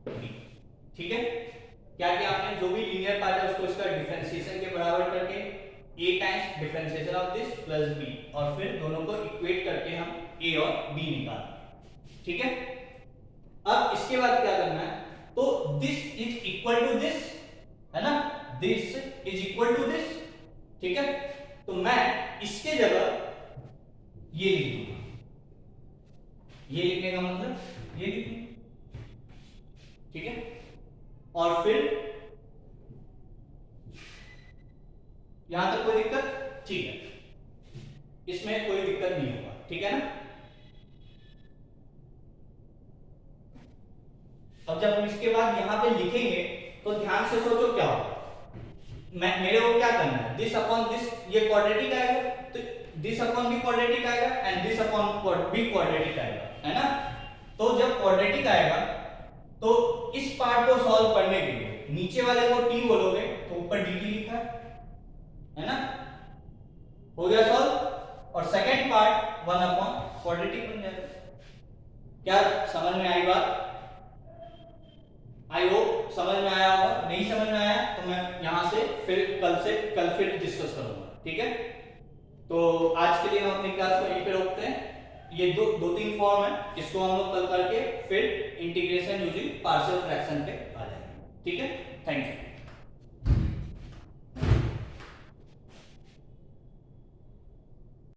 B। ठीक है, क्या किया आपने, जो भी लीनियर पार्ट है उसको इसका डिफरेंशिएशन के बराबर करके a times differentiation of this plus b, और फिर दोनों को इक्वेट करके हम a और b निकाल। ठीक है, अब इसके बाद क्या करना है, तो this is equal to this, है ना, this is equal to this. ठीक है, तो मैं इसके जगह ये लिख दूंगा, ये लिखने का मतलब ये लिख दूंगा। ठीक है, और फिर यहां तक कोई दिक्कत, ठीक है, इसमें कोई दिक्कत नहीं होगा। ठीक है ना, अब जब हम इसके बाद यहां पे लिखेंगे तो ध्यान से सोचो क्या होगा, मेरे को क्या करना है, दिस अपॉन दिस ये क्वाड्रेटिक आएगा, तो दिस अपॉन भी क्वाड्रेटिक आएगा एंड दिस अपॉन भी क्वाड्रेटिक आएगा, है ना। तो जब क्वाड्रेटिक आएगा तो इस पार्ट को सॉल्व करने के लिए नीचे वाले को t बोलोगे तो ऊपर dt लिखा है ना, हो गया सॉल्व। और सेकंड पार्ट 1 अपॉन क्वाड्रेटिक बन जाएगा। क्या समझ में आई बात? आई होप समझ में आया होगा। नहीं समझ में आया तो मैं यहां से कल फिर डिस्कस करूंगा, ठीक है? तो आज के लिए हम अपनी क्लास को यहीं पे रोकते हैं। ये दो तीन फॉर्म है, इसको हम लोग कल करके फिर इंटीग्रेशन यूजिंग पार्शियल फ्रैक्शन पे आ जाएंगे, ठीक है? Thank you.